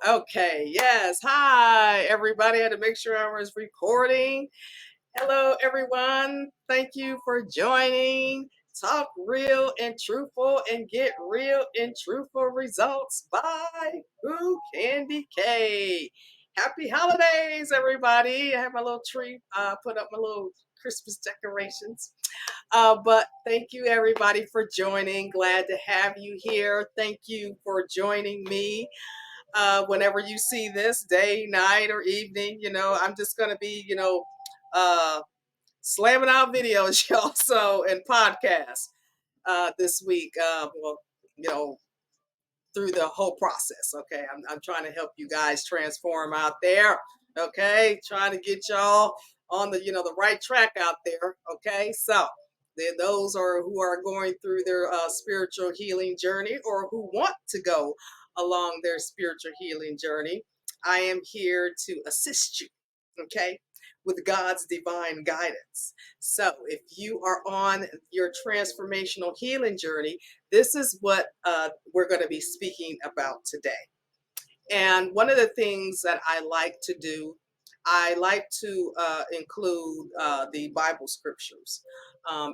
Okay, yes. Hi, everybody. I had to make sure I was recording. Hello, everyone. Thank you for joining. Talk real and truthful and get real and truthful results by Who Candy K. Happy holidays, everybody. I have my little tree, put up my little Christmas decorations. But thank you, everybody, for joining. Glad to have you here. Thank you for joining me. Whenever you see this, day, night, or evening, I'm just going to be, uh, slamming out videos, y'all, so, and podcasts this week. Well, you know, through the whole process. Okay. I'm trying to help you guys transform out there. Okay. Trying to get y'all on the right track out there. Okay. So, those are who are going through their spiritual healing journey or who want to go along their spiritual healing journey. I am here to assist you. Okay. With God's divine guidance. So, if you are on your transformational healing journey, this is what we're going to be speaking about today. And one of the things that I like to do, I like to include the Bible scriptures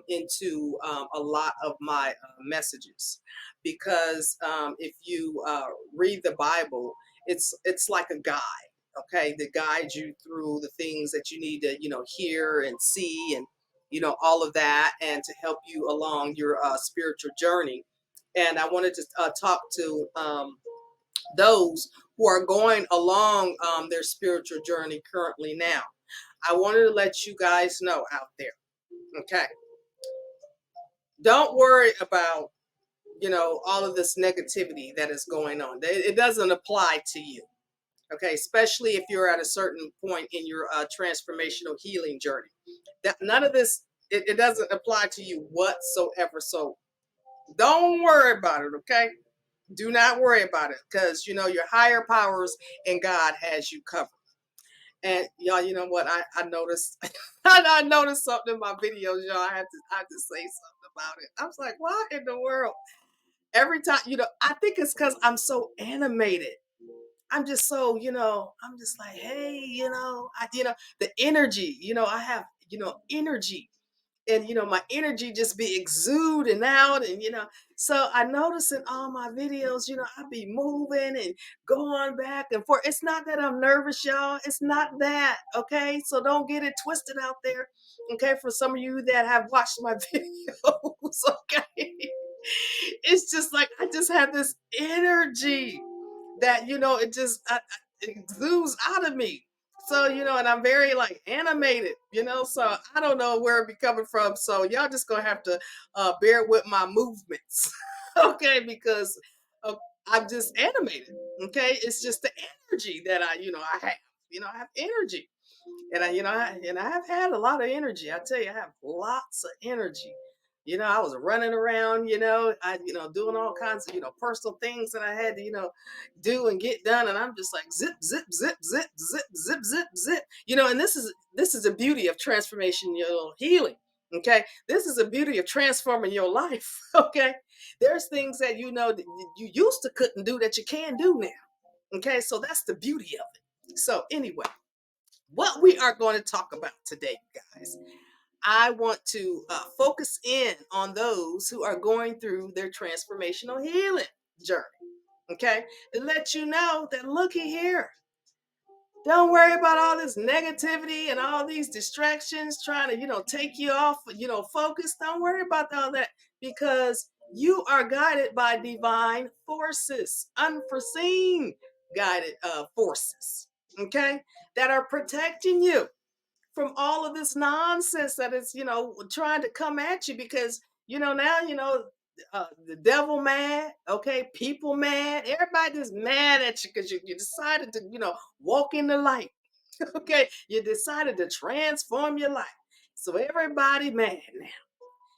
into a lot of my messages, because if you read the Bible, it's like a guide. Okay, that guides you through the things that you need to, hear and see, and all of that, and to help you along your spiritual journey. And I wanted to talk to those who are going along their spiritual journey currently now. I wanted to let you guys know out there, okay? Don't worry about, all of this negativity that is going on. It doesn't apply to you, okay? Especially if you're at a certain point in your transformational healing journey. That none of this, it doesn't apply to you whatsoever. So don't worry about it, okay? Do not worry about it, because your higher powers and God has you covered. And y'all, you know what? I noticed I noticed something in my videos, y'all. I have to say something about it. I was like, what in the world? Every time, I think it's because I'm so animated. I'm just so, I'm just like, hey, the energy, I have, energy, and my energy just be exuding out, and so I notice in all my videos, I be moving and going back and forth. It's not that I'm nervous, y'all. It's not that. Okay, so don't get it twisted out there. Okay, for some of you that have watched my videos. Okay, it's just like I just have this energy that it just it exudes out of me. So and I'm very like animated, so I don't know where it be coming from, so y'all just gonna have to bear with my movements. Okay, because uh, I'm just animated. Okay, it's just the energy that I have. I have energy, and I have had a lot of energy. I tell you, I have lots of energy. I was running around, doing all kinds of, personal things that I had to, do and get done. And I'm just like zip, zip, zip, zip, zip, zip, zip, zip. And this is the beauty of transformation, healing. Okay. This is the beauty of transforming your life. Okay. There's things that that you used to couldn't do that you can do now. Okay. So that's the beauty of it. So anyway, what we are going to talk about today, guys, I want to focus in on those who are going through their transformational healing journey. Okay, to let you know that looky here, don't worry about all this negativity and all these distractions trying to take you off focus. Don't worry about all that, because you are guided by divine forces, unforeseen guided forces, okay, that are protecting you from all of this nonsense that is, trying to come at you, because, now, the devil mad, okay, people mad, everybody just mad at you because you decided to, walk in the light, okay, you decided to transform your life. So everybody mad now.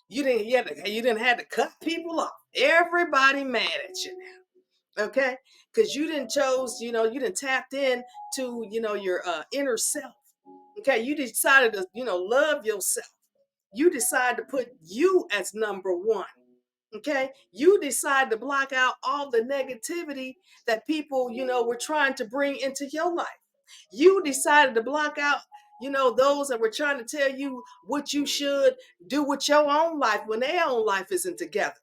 You didn't have to cut people off. Everybody mad at you now, okay, because you didn't chose, you didn't tapped in to, your inner self. Okay, you decided to, love yourself. You decide to put you as number one. Okay, you decide to block out all the negativity that people, were trying to bring into your life. You decided to block out, those that were trying to tell you what you should do with your own life when their own life isn't together.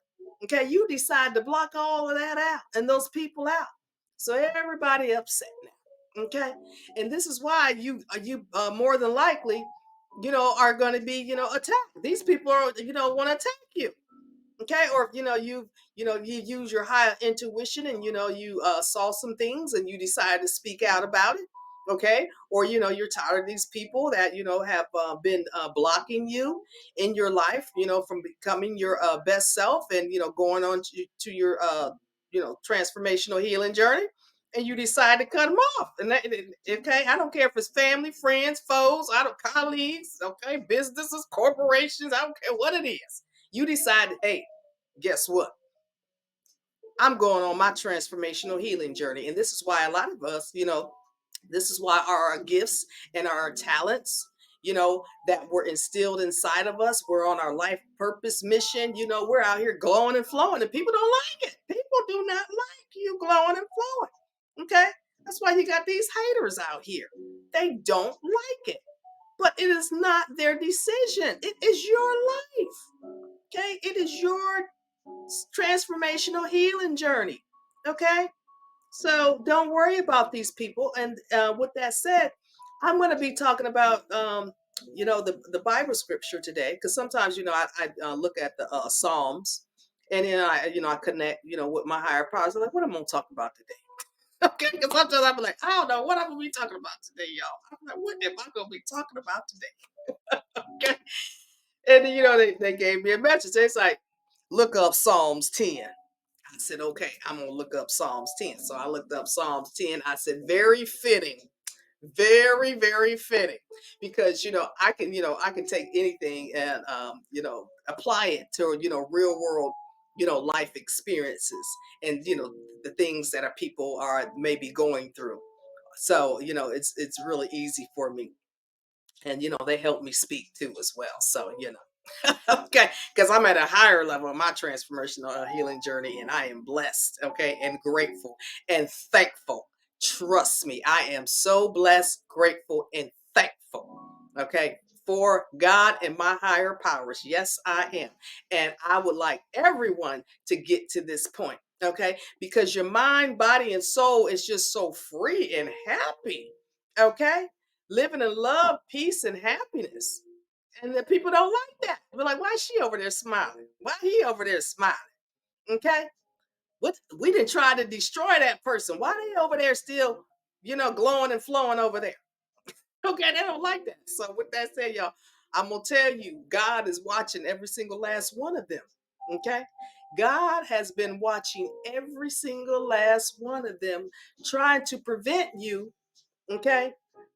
Okay, you decide to block all of that out and those people out. So everybody upset now. Okay, and this is why you more than likely, are going to be, attacked. These people are, want to attack you. Okay, or if you use your higher intuition and you saw some things and you decided to speak out about it. Okay, or you're tired of these people that have been blocking you in your life, from becoming your best self and going on to your transformational healing journey, and you decide to cut them off. And okay, I don't care if it's family, friends, foes, I don't colleagues, okay, businesses, corporations, I don't care what it is. You decide, hey, guess what? I'm going on my transformational healing journey. And this is why a lot of us, this is why our gifts and our talents, that were instilled inside of us, we're on our life purpose mission, we're out here glowing and flowing, and people don't like it. People do not like you glowing and flowing. Okay. That's why you got these haters out here. They don't like it, but it is not their decision. It is your life. Okay. It is your transformational healing journey. Okay. So don't worry about these people. And with that said, I'm going to be talking about, the Bible scripture today, because sometimes, I look at the Psalms, and then I connect, with my higher powers. I'm like, what am I going to talk about today? Okay. Because sometimes I'm like, I don't know what I'm going to be talking about today, y'all. I'm like, what am I going to be talking about today? Okay. And then, they gave me a message. It's like, look up Psalms 10. I said, okay, I'm going to look up Psalms 10. So I looked up Psalms 10. I said, very fitting, very, very fitting, because, I can take anything and, apply it to, real world, life experiences and, the things that people are maybe going through. So, it's really easy for me. And, they help me speak too as well. So, okay, because I'm at a higher level of my transformational healing journey, and I am blessed, okay, and grateful and thankful. Trust me, I am so blessed, grateful, and thankful, okay, for God and my higher powers. Yes, I am. And I would like everyone to get to this point, okay, because your mind, body, and soul is just so free and happy, okay, living in love, peace, and happiness. And the people don't like that. We're like, why is she over there smiling? Why he over there smiling? Okay. What we didn't try to destroy that person. Why they over there still, glowing and flowing over there? Okay, they don't like that. So with that said, y'all, I'm gonna tell you, God is watching every single last one of them. Okay. God has been watching every single last one of them, trying to prevent you, okay,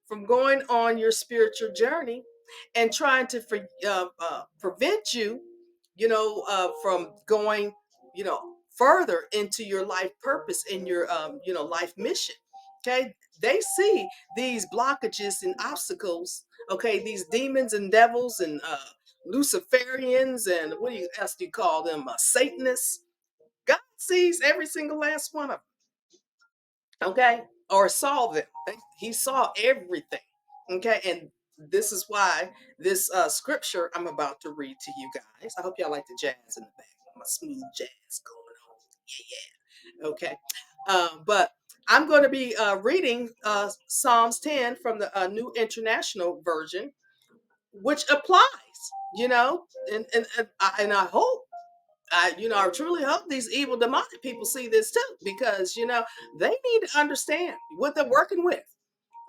from going on your spiritual journey and trying to prevent you, from going, further into your life purpose and your, life mission. Okay, they see these blockages and obstacles. Okay, these demons and devils and Luciferians and what else do you call them? Satanists. God sees every single last one of them, okay, or saw them. He saw everything, okay, and this is why this scripture I'm about to read to you guys. I hope y'all like the jazz in the back, my smooth jazz going on. Yeah, yeah. Okay, but I'm going to be reading Psalms 10 from the New International Version, which applies, and I hope, I truly hope these evil demonic people see this too, because they need to understand what they're working with,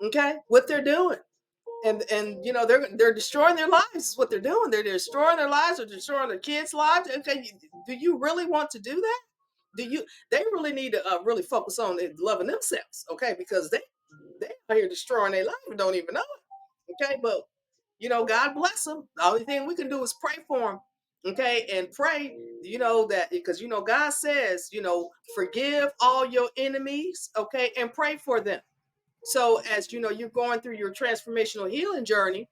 okay, what they're doing, and they're destroying their lives. Is what they're doing. They're destroying their lives. They're destroying their kids' lives. Okay, do you really want to do that? Do you? They really need to really focus on loving themselves, okay, because they are here destroying their life and don't even know it, okay, but God bless them. The only thing we can do is pray for them. Okay. And pray, that because, God says, forgive all your enemies. Okay. And pray for them. So as you're going through your transformational healing journey.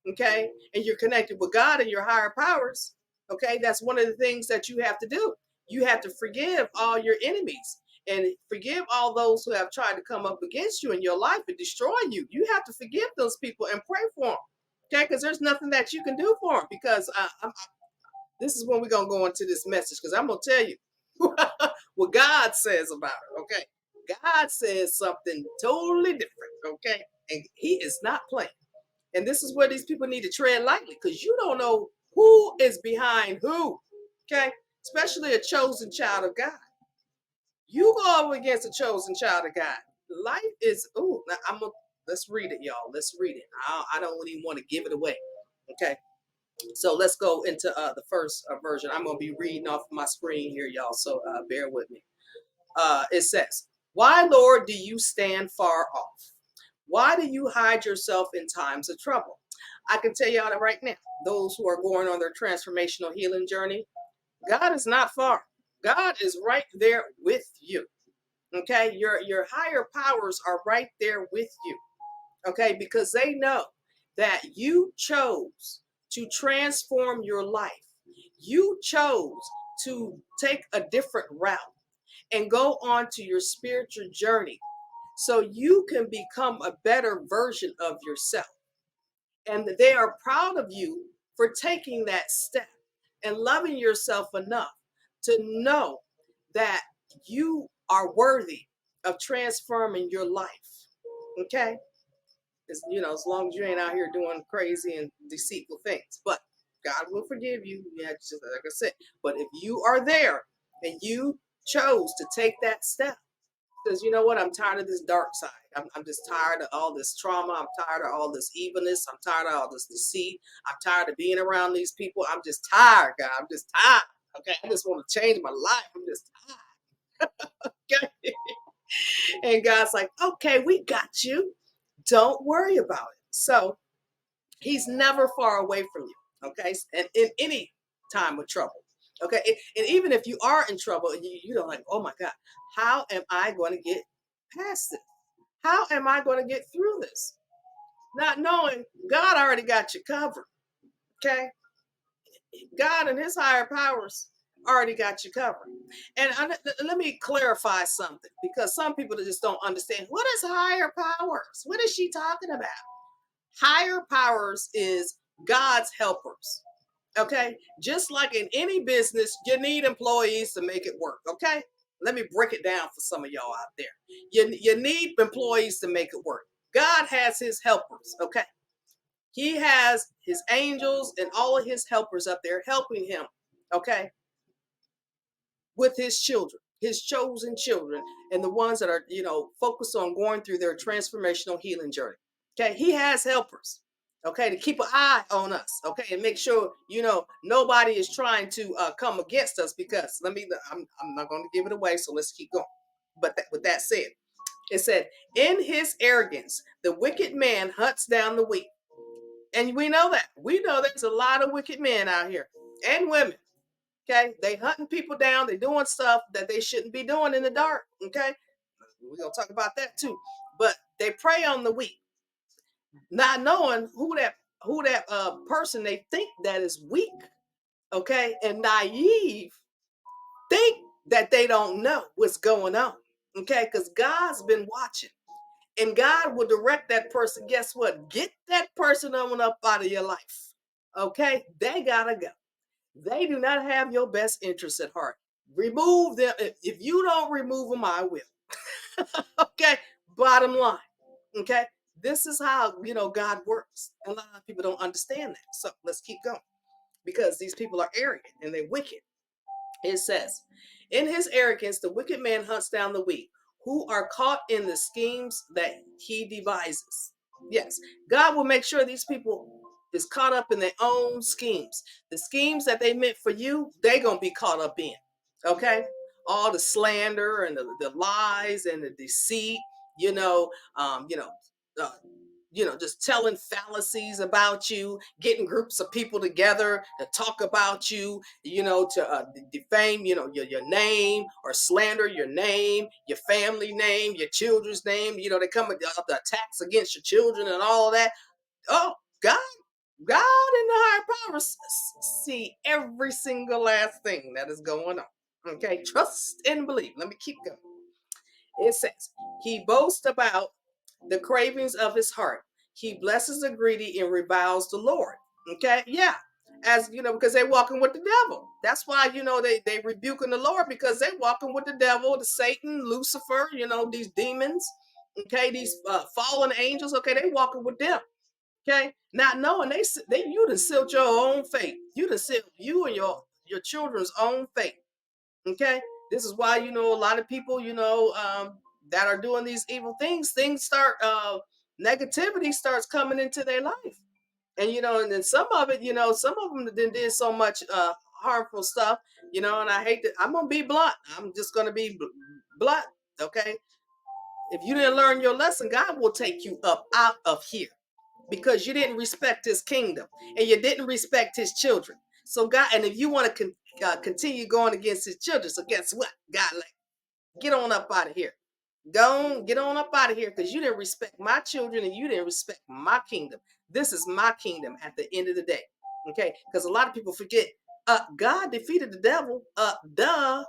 Okay. And you're connected with God and your higher powers. Okay. That's one of the things that you have to do. You have to forgive all your enemies and forgive all those who have tried to come up against you in your life and destroy you. You have to forgive those people and pray for them. Okay, because there's nothing that you can do for them. Because this is when we're gonna go into this message. Because I'm gonna tell you what God says about it. Okay, God says something totally different. Okay, and He is not playing. And this is where these people need to tread lightly, because you don't know who is behind who. Okay, especially a chosen child of God. You go up against a chosen child of God. Life is, oh, let's read it, y'all. Let's read it. I don't even want to give it away. Okay. So let's go into the first version. I'm going to be reading off my screen here, y'all. So bear with me. It says, "Why, Lord, do you stand far off? Why do you hide yourself in times of trouble?" I can tell y'all that right now, those who are going on their transformational healing journey, God is not far. God is right there with you. Okay, your higher powers are right there with you. Okay, because they know that you chose to transform your life. You chose to take a different route and go on to your spiritual journey so you can become a better version of yourself. And they are proud of you for taking that step and loving yourself enough to know that you are worthy of transforming your life. Okay? As long as you ain't out here doing crazy and deceitful things. But God will forgive you. Yeah, just like I said. But if you are there and you chose to take that step, because you know what? I'm tired of this dark side. I'm just tired of all this trauma. I'm tired of all this evilness. I'm tired of all this deceit. I'm tired of being around these people. I'm just tired, God. I'm just tired. Okay. I just want to change my life. I'm just tired. Okay. And God's like, okay, we got you. Don't worry about it. So He's never far away from you. Okay. And in any time of trouble. Okay. And even if you are in trouble and you don't like, oh my God, how am I going to get past this? How am I going to get through this? Not knowing God already got you covered. Okay. God and his higher powers already got you covered. And let me clarify something, because some people just don't understand. What is higher powers? What is she talking about? Higher powers is God's helpers. Okay. Just like in any business, you need employees to make it work. Okay. Let me break it down for some of y'all out there. You need employees to make it work. God has his helpers. Okay. He has his angels and all of his helpers up there helping him. Okay. With his children, his chosen children, and the ones that are, focused on going through their transformational healing journey. Okay. He has helpers. Okay, to keep an eye on us, okay, and make sure nobody is trying to come against us. Because I'm not going to give it away, so let's keep going. But with that said, it said, "In his arrogance, the wicked man hunts down the weak," and we know that. We know there's a lot of wicked men out here and women. Okay, they hunting people down. They're doing stuff that they shouldn't be doing in the dark. Okay, we're gonna talk about that too. But they prey on the weak, not knowing who that person they think that is weak, okay, and naive, think that they don't know what's going on, okay, because God's been watching, and God will direct that person. Guess what? Get that person on up out of your life, okay? They gotta go. They do not have your best interests at heart. Remove them. If you don't remove them, I will. Okay, bottom line. Okay, this is how God works. A lot of people don't understand that. So let's keep going, because these people are arrogant and they're wicked. It says, "In his arrogance, the wicked man hunts down the weak, who are caught in the schemes that he devises." Yes, God will make sure these people is caught up in their own schemes. The schemes that they meant for you, they're gonna be caught up in. Okay, all the slander and the lies and the deceit. You know, um, you know, uh, just telling fallacies about you, getting groups of people together to talk about you, to defame, your name, or slander your name, your family name, your children's name. They come with the attacks against your children and all of that. Oh, God, God in the higher powers see every single last thing that is going on. Okay, trust and believe. Let me keep going. It says, he boasts about the cravings of his heart. He blesses the greedy and reviles the Lord. Okay, yeah. As you know, because they walking with the devil. That's why, they rebuking the Lord, because they walking with the devil, the Satan, Lucifer, these demons. Okay, these fallen angels. Okay, they walking with them. Okay, not knowing they you done sealed your own fate. You done sealed you and your children's own fate. Okay, this is why a lot of people that are doing these evil things start negativity starts coming into their life. And and then some of it, some of them did so much harmful stuff, and I hate that. I'm gonna be blunt. I'm just gonna be blunt. Okay, if you didn't learn your lesson, God will take you up out of here, because you didn't respect his kingdom and you didn't respect his children. So God, and if you want to continue going against his children, so guess what? God, like, get on up out of here. Go on, get on up out of here, because you didn't respect my children and you didn't respect my kingdom. This is my kingdom at the end of the day. Okay, because a lot of people forget, God defeated the devil. Duh.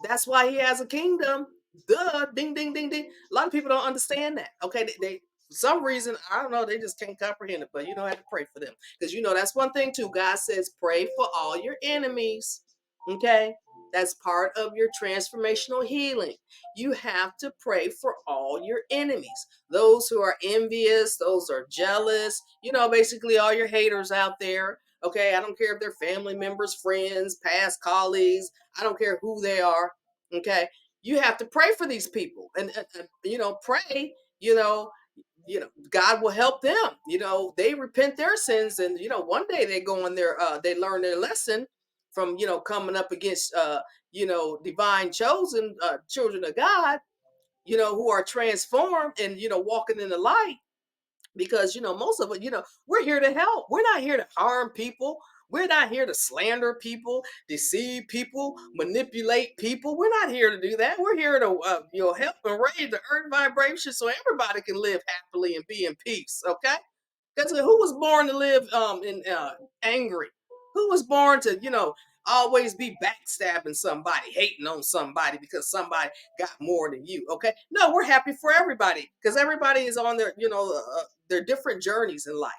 That's why he has a kingdom. Duh. Ding, ding, ding, ding. A lot of people don't understand that. Okay, they for some reason, I don't know, they just can't comprehend it. But you don't have to pray for them, because that's one thing too. God says pray for all your enemies. Okay, that's part of your transformational healing. You have to pray for all your enemies, those who are envious, those who are jealous. Basically all your haters out there. Okay, I don't care if they're family members, friends, past colleagues. I don't care who they are. Okay, you have to pray for these people, and pray. God will help them. They repent their sins, and one day they go in there. They learn their lesson from coming up against divine chosen children of God. Who are transformed and walking in the light, because most of it, we're here to help. We're not here to harm people. We're not here to slander people, deceive people, manipulate people. We're not here to do that. We're here to help and raise the earth vibration so everybody can live happily and be in peace. Okay, because who was born to live in angry? Who was born to always be backstabbing somebody, hating on somebody because somebody got more than you? Okay, no, we're happy for everybody, because everybody is on their different journeys in life.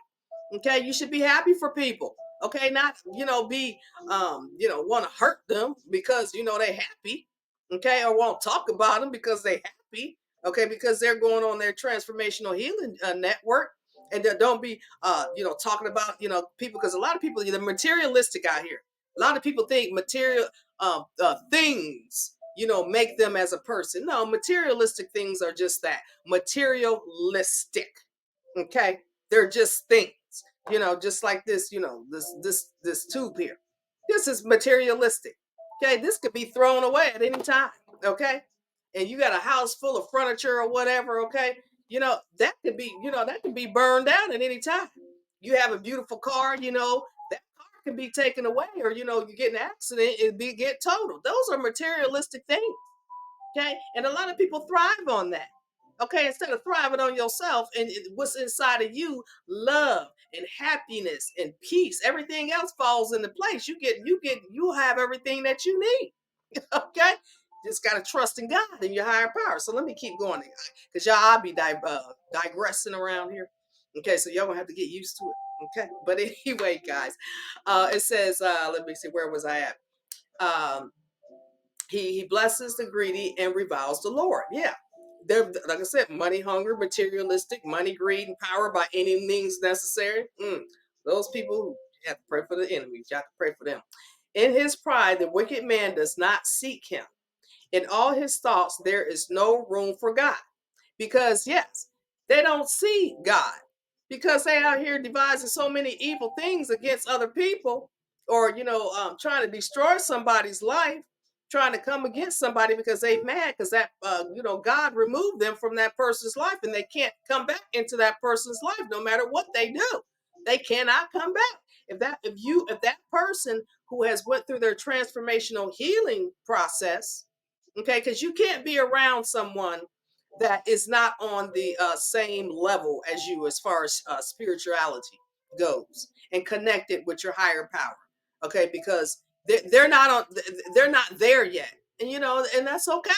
Okay, you should be happy for people. Okay, not be want to hurt them because they happy. Okay, or won't talk about them because they happy. Okay, because they're going on their transformational healing network, and don't be talking about people, because a lot of people, they're materialistic out here. A lot of people think material things make them as a person. No, materialistic things are just that, materialistic. Okay, they're just things, just like this, this tube here. This is materialistic. Okay, this could be thrown away at any time. Okay, and you got a house full of furniture or whatever. Okay, that could be burned down at any time. You have a beautiful car, that car can be taken away, or you get an accident, get totaled. Those are materialistic things. Okay, and a lot of people thrive on that. Okay, instead of thriving on yourself and what's inside of you, love and happiness and peace, everything else falls into place. You have everything that you need. Okay, just gotta trust in God and your higher power. So let me keep going, because y'all, I'll be digressing around here. Okay, so y'all gonna have to get used to it. Okay, but anyway, guys, it says, let me see, where was I at? He blesses the greedy and reviles the Lord. Yeah. They're, like I said, money hunger, materialistic, money greed, and power by any means necessary. Those people who have to pray for the enemies. You have to pray for them. In his pride, the wicked man does not seek him. In all his thoughts, there is no room for God. Because, yes, they don't see God. Because they out here devising so many evil things against other people, or, trying to destroy somebody's life, trying to come against somebody because they mad because that, God removed them from that person's life, and they can't come back into that person's life no matter what they do. They cannot come back. If that person who has went through their transformational healing process, okay, because you can't be around someone that is not on the same level as you as far as spirituality goes and connected with your higher power. Okay, because They're not on, they're not there yet. And and that's okay.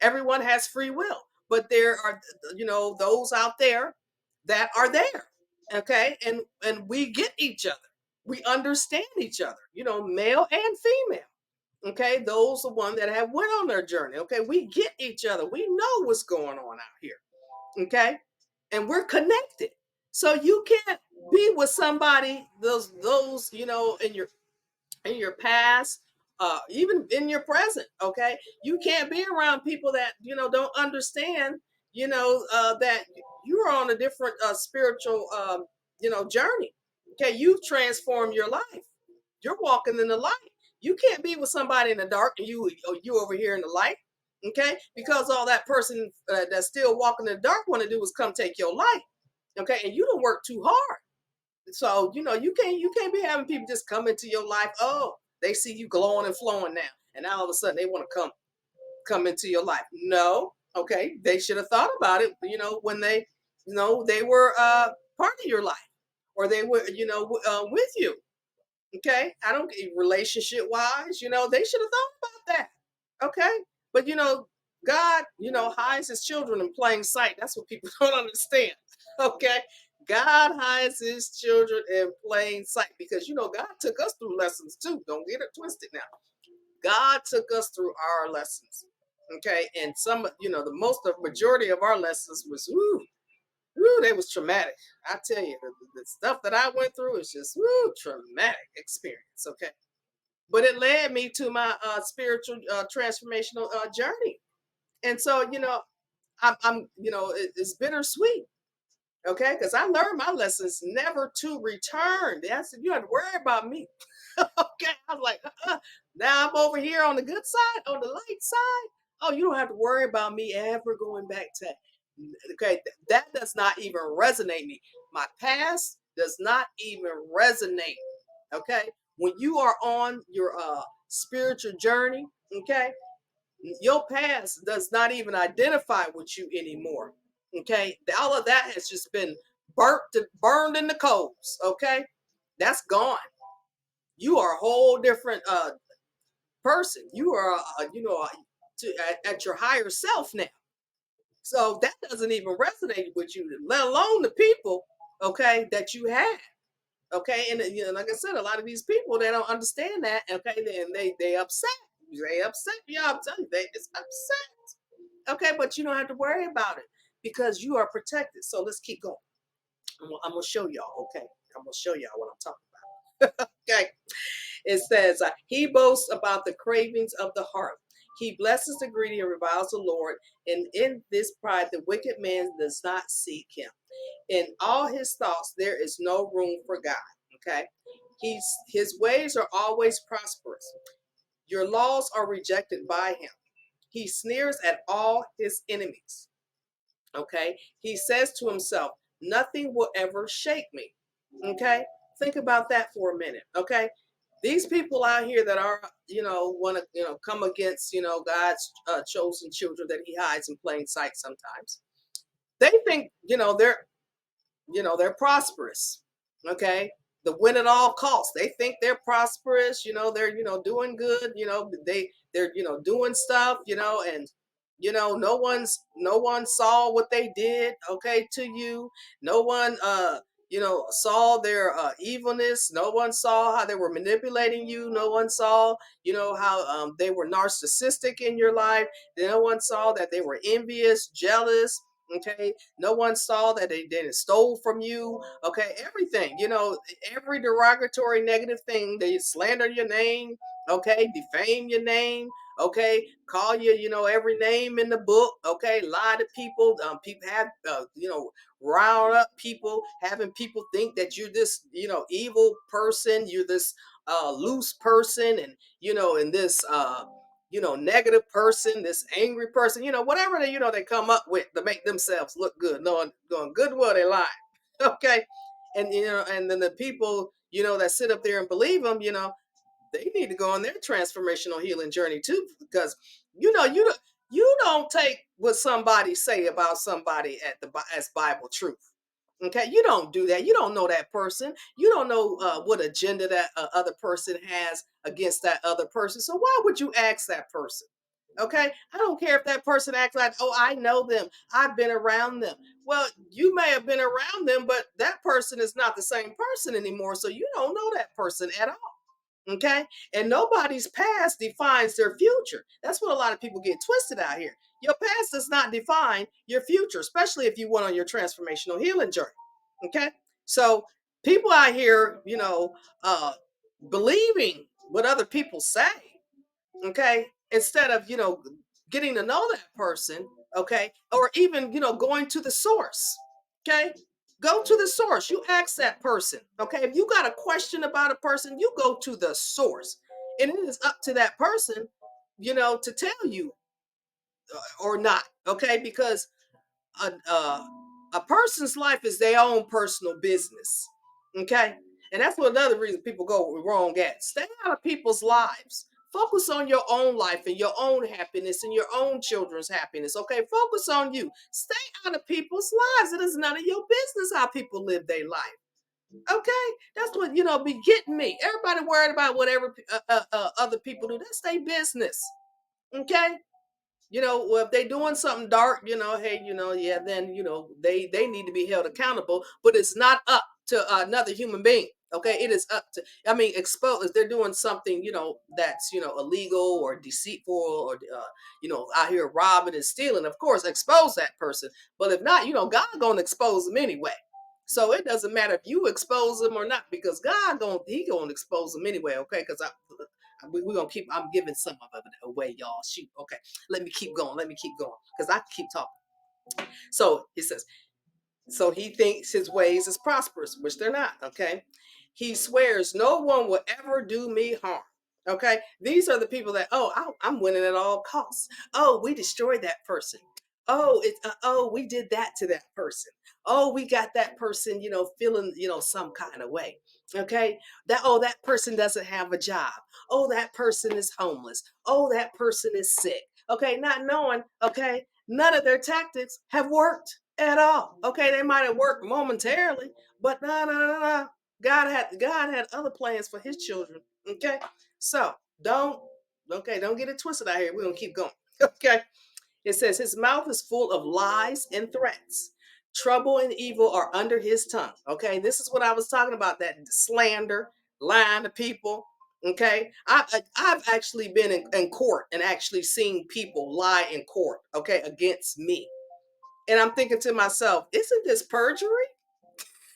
Everyone has free will, but there are, those out there that are there. Okay? And we get each other. We understand each other, male and female. Okay? Those are one that have went on their journey. Okay? We get each other. We know what's going on out here. Okay? And we're connected. So you can't be with somebody, those, in your past, even in your present. Okay, you can't be around people that don't understand. That you're on a different spiritual journey. Okay, you've transformed your life. You're walking in the light. You can't be with somebody in the dark and you over here in the light. Okay, because all that person that's still walking in the dark want to do is come take your light. Okay, and you don't work too hard. So you can't be having people just come into your life. Oh, they see you glowing and flowing now, and now all of a sudden they want to come into your life. No, okay, they should have thought about it. When they were part of your life, or they were with you. Okay, I don't relationship wise. They should have thought about that. Okay, but God, hides His children in plain sight. That's what people don't understand. Okay, God hides His children in plain sight because God took us through lessons too. Don't get it twisted now. God took us through our lessons. Okay, and some, the majority of our lessons was they was traumatic. I tell you, the stuff that I went through is just traumatic experience. Okay, but it led me to my spiritual transformational journey. And so I'm it's bittersweet. Okay, because I learned my lessons never to return. I said you have to worry about me. Okay, I was like, now I'm over here on the good side, on the light side. Oh, you don't have to worry about me ever going back to. Okay, that does not even resonate me. My past does not even resonate. Okay, when you are on your spiritual journey, okay, your past does not even identify with you anymore. Okay, all of that has just been burned in the coals. Okay, that's gone. You are a whole different person. You are at your higher self now. So that doesn't even resonate with you, let alone the people, okay, that you had. Okay, and like I said, a lot of these people, they don't understand that. Okay, then they upset. They upset. Yeah, I'm telling you, they just upset. Okay, but you don't have to worry about it because you are protected. So let's keep going. I'm gonna show y'all. Okay, I'm gonna show y'all what I'm talking about. Okay, it says he boasts about the cravings of the heart. He blesses the greedy and reviles the Lord. And in this pride, the wicked man does not seek Him. In all his thoughts, there is no room for God. Okay, his ways are always prosperous. Your laws are rejected by him. He sneers at all his enemies. Okay, he says to himself, nothing will ever shake me. Okay, think about that for a minute. Okay, these people out here that are want to come against God's chosen children that He hides in plain sight sometimes. They think they're prosperous. Okay, the win at all costs. They think they're prosperous. They're doing good. They're doing stuff. And no one saw what they did. Okay, to you, no one saw their evilness. No one saw how they were manipulating you. No one saw how they were narcissistic in your life. No one saw that they were envious, jealous. Okay, no one saw that they stole from you. Okay, everything, every derogatory negative thing, they slander your name. Okay, defame your name. Okay, call you every name in the book. Okay, lie to people. People have rile up people, having people think that you're this evil person, you're this loose person, and and this negative person, this angry person, whatever they come up with to make themselves look good, knowing going good well they lie. Okay. And and then the people, that sit up there and believe them, they need to go on their transformational healing journey too, because you don't take what somebody say about somebody as Bible truth. Okay, you don't do that. You don't know that person. You don't know what agenda that other person has against that other person. So why would you ask that person? Okay, I don't care if that person acts like, oh, I know them. I've been around them. Well, you may have been around them, but that person is not the same person anymore. So you don't know that person at all. Okay. And nobody's past defines their future. That's what a lot of people get twisted out here. Your past does not define your future, especially if you went on your transformational healing journey. Okay. So people out here, believing what other people say, okay, instead of, getting to know that person, okay, or even, going to the source, okay, go to the source. You ask that person, okay, if you got a question about a person, you go to the source, and it is up to that person, to tell you or not, okay, because a person's life is their own personal business. Okay. And that's what another reason people go wrong at. Stay out of people's lives. Focus on your own life and your own happiness and your own children's happiness. Okay. Focus on you. Stay out of people's lives. It is none of your business how people live their life. Okay. That's what, be getting me. Everybody worried about whatever other people do. That's their business. Okay. Well, if they doing something dark, hey, yeah, then they need to be held accountable, but it's not up to another human being. Okay, it is up to, I mean, expose if they're doing something, that's illegal or deceitful, or out here robbing and stealing. Of course, expose that person. But if not, God gonna expose them anyway. So it doesn't matter if you expose them or not, because he gonna expose them anyway. Okay, because we're gonna keep, I'm giving some of it away, y'all. Shoot, okay, let me keep going, because I can keep talking. So he says, so he thinks his ways is prosperous, which they're not. Okay, he swears no one will ever do me harm. Okay, these are the people that, I'm winning at all costs. Oh, we destroyed that person. Oh, we did that to that person. Oh, we got that person, feeling, some kind of way. Okay, that person doesn't have a job. Oh, that person is homeless. Oh, that person is sick. Okay, not knowing, okay, none of their tactics have worked at all. Okay, they might have worked momentarily, but no, no, no, no. God had other plans for his children. Okay, so don't get it twisted out here. We're gonna keep going. Okay, it says his mouth is full of lies and threats. Trouble and evil are under his tongue. Okay, this is what I was talking about, that slander, lying to people. Okay, I've actually been in court and actually seen people lie in court, okay, against me. And I'm thinking to myself, isn't this perjury?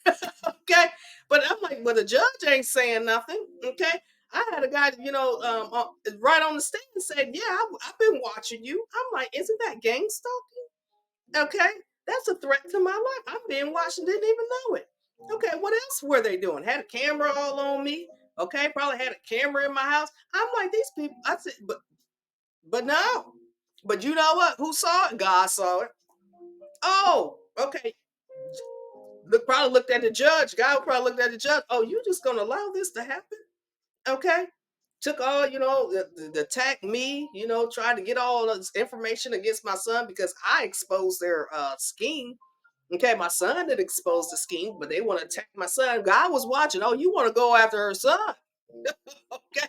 Okay. But I'm like, well, the judge ain't saying nothing. Okay. I had a guy, right on the stand said, yeah, I've been watching you. I'm like, isn't that gang stalking? Okay. That's a threat to my life. I'm being watched and didn't even know it. Okay. What else were they doing? Had a camera all on me. Okay. Probably had a camera in my house. I'm like, these people, I said, but no. But you know what? Who saw it? God saw it. Oh, okay. Probably looked at the judge. God probably looked at the judge. Oh, you just gonna allow this to happen? Okay. Took all, the attack me, tried to get all this information against my son because I exposed their scheme. Okay, my son did expose the scheme, but they want to attack my son. God was watching. Oh, you want to go after her son? Okay.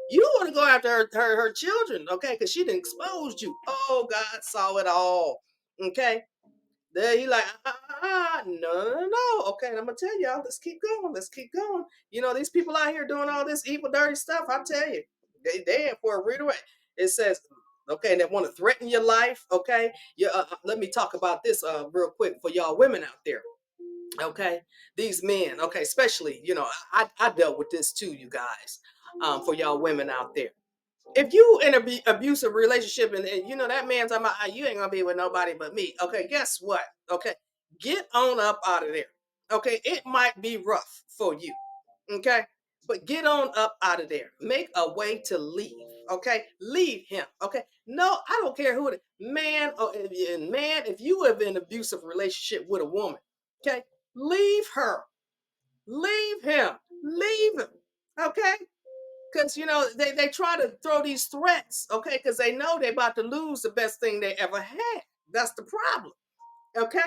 You want to go after her children, okay? Because she didn't expose you. Oh, God saw it all. Okay. There he like, no. Okay, I'm gonna tell y'all, let's keep going. Let's keep going. These people out here doing all this evil, dirty stuff. I tell you, they in for a rude way. It says, okay, they want to threaten your life. Okay, let me talk about this real quick for y'all women out there. Okay, these men. Okay, especially I dealt with this too, you guys. For y'all women out there, if you in an abusive relationship and that man's talking about, you ain't gonna be with nobody but me. Okay, guess what? Okay, get on up out of there. Okay, it might be rough for you. Okay, but get on up out of there. Make a way to leave. Okay, leave him. Okay, no, I don't care who it is, man. Man, if you have an abusive relationship with a woman, okay, leave her, leave him, leave him. Okay, because they try to throw these threats, okay, because they know they're about to lose the best thing they ever had. That's the problem. Okay,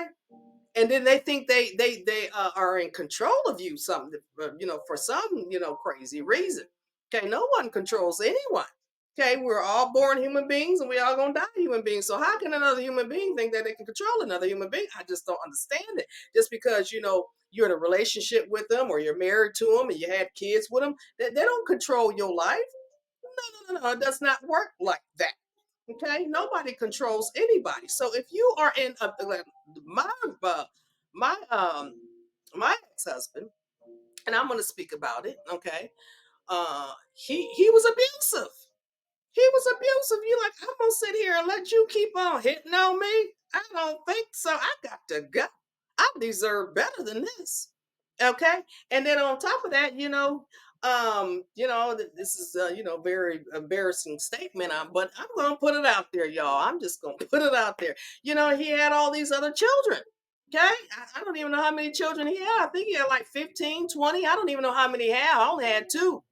And then they think they are in control of you, something, for some, crazy reason. Okay, no one controls anyone. Okay, we're all born human beings and we all gonna die human beings. So how can another human being think that they can control another human being? I just don't understand it. Just because you're in a relationship with them or you're married to them and you had kids with them, they don't control your life. No, no, no, no. It does not work like that. Okay, nobody controls anybody. So if you are in like my uh, my my ex-husband, and I'm going to speak about it. Okay, he was abusive. He was abusive. You like, I'm gonna sit here and let you keep on hitting on me? I don't think so. I got to go. I deserve better than this. Okay. And then on top of that, this is very embarrassing statement, but I'm gonna put it out there, y'all. I'm just gonna put it out there. He had all these other children. Okay. I don't even know how many children he had. I think he had like 15, 20. I don't even know how many he had. I only had two.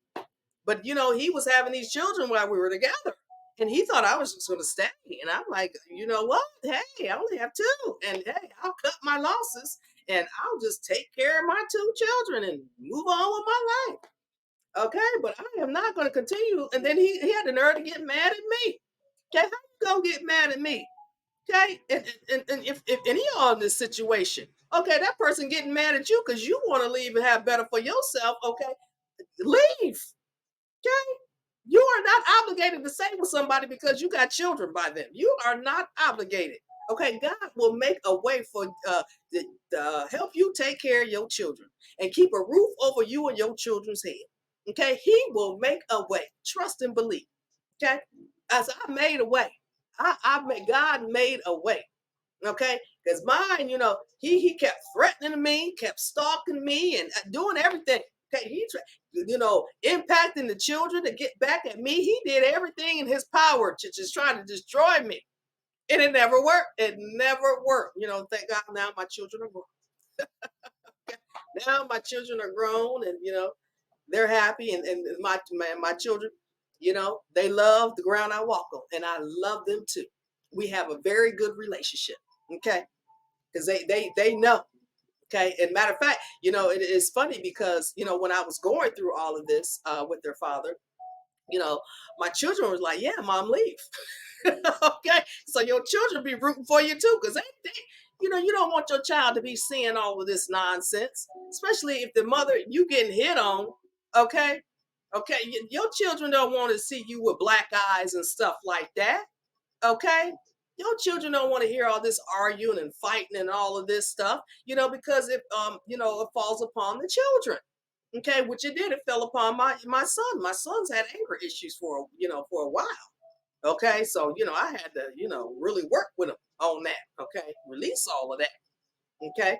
But he was having these children while we were together. And he thought I was just gonna stay. And I'm like, you know what? Hey, I only have two. And hey, I'll cut my losses and I'll just take care of my two children and move on with my life. Okay, but I am not gonna continue. And then he had the nerve to get mad at me. Okay, how you gonna get mad at me? Okay, and if any of y'all in this situation, okay, that person getting mad at you because you want to leave and have better for yourself, okay, leave. Okay? You are not obligated to stay with somebody because you got children by them. You are not obligated. Okay, God will make a way for help you take care of your children and keep a roof over you and your children's head. Okay, He will make a way. Trust and believe. Okay, as I made a way, God made a way. Okay, because mine, he kept threatening me, kept stalking me, and doing everything. Okay, he tried, impacting the children to get back at me. He did everything in his power to just try to destroy me, and it never worked. It never worked. Thank God now my children are grown. Okay? Now my children are grown, and they're happy, and my children, they love the ground I walk on, and I love them too. We have a very good relationship. Okay, because they know. Okay, and matter of fact, it is funny because when I was going through all of this with their father, you know my children was like, yeah, mom, leave. Okay, so your children be rooting for you too, because you don't want your child to be seeing all of this nonsense, especially if the mother you getting hit on. Okay, okay, your children don't want to see you with black eyes and stuff like that. Okay, your children don't want to hear all this arguing and fighting and all of this stuff, because it falls upon the children. Okay, which it did. It fell upon my son. My son's had anger issues for a while. Okay, so I had to really work with him on that. Okay, release all of that. Okay,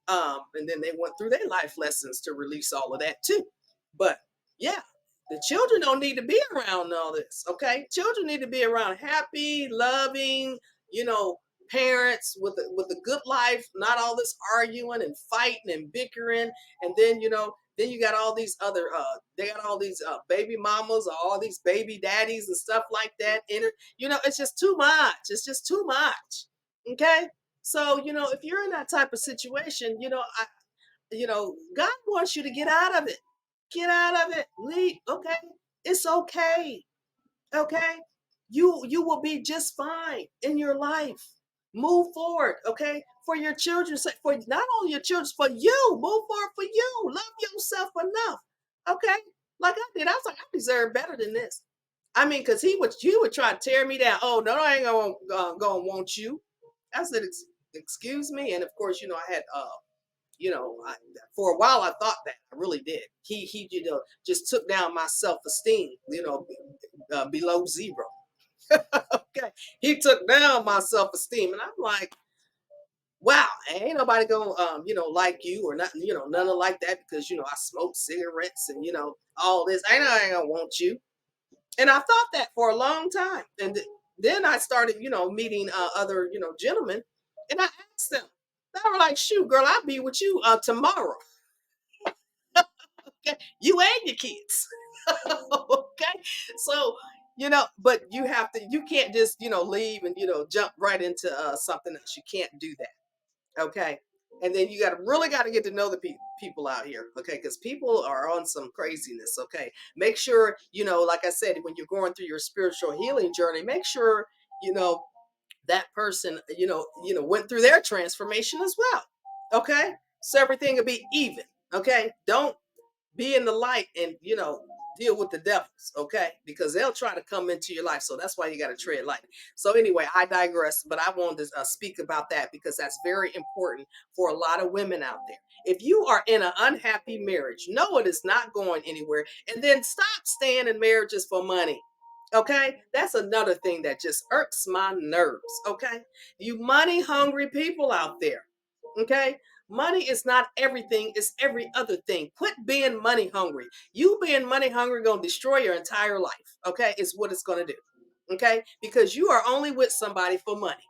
and then they went through their life lessons to release all of that too. But yeah, the children don't need to be around all this. Okay, children need to be around happy, loving, you know, parents with a good life, not all this arguing and fighting and bickering. And then you got all these other they got all these baby mamas or all these baby daddies and stuff like that in it. It's just too much. It's just too much. Okay, so, if you're in that type of situation, God wants you to get out of it. Get out of it. Leave. Okay. It's okay. Okay. You will be just fine in your life. Move forward. Okay. For your children's sake, for not only your children, for you. Move forward for you. Love yourself enough. Okay. Like I did. I was like, I deserve better than this. I mean, because he would try to tear me down. Oh, no, I ain't gonna want you. I said, excuse me. And of course, I had for a while I thought that. I really did. He just took down my self-esteem, below zero. Okay. He took down my self-esteem. And I'm like, wow, ain't nobody gonna like you or nothing, nothing like that, because I smoke cigarettes and all this. I ain't gonna want you. And I thought that for a long time. And then I started, meeting other, gentlemen, and I asked them. They were like, "Shoot, girl, I'll be with you tomorrow." Okay, you and your kids. Okay, so but you can't just leave and jump right into something else. You can't do that. Okay, And then you really got to get to know the people out here, okay? Because people are on some craziness, okay? Make sure, like I said, when you're going through your spiritual healing journey, make sure, you know, that person, went through their transformation as well, okay? So everything will be even, okay? Don't be in the light and deal with the devils, okay, because they'll try to come into your life. So that's why you got to tread lightly. So anyway, I digress, but I wanted to speak about that because that's very important for a lot of women out there. If you are in an unhappy marriage, know it is not going anywhere, and then stop staying in marriages for money. Okay, that's another thing that just irks my nerves. Okay, you money hungry people out there. Okay, money is not everything, it's every other thing. Quit being money hungry. You being money hungry gonna destroy your entire life. Okay, it's what it's gonna do. Okay, because you are only with somebody for money.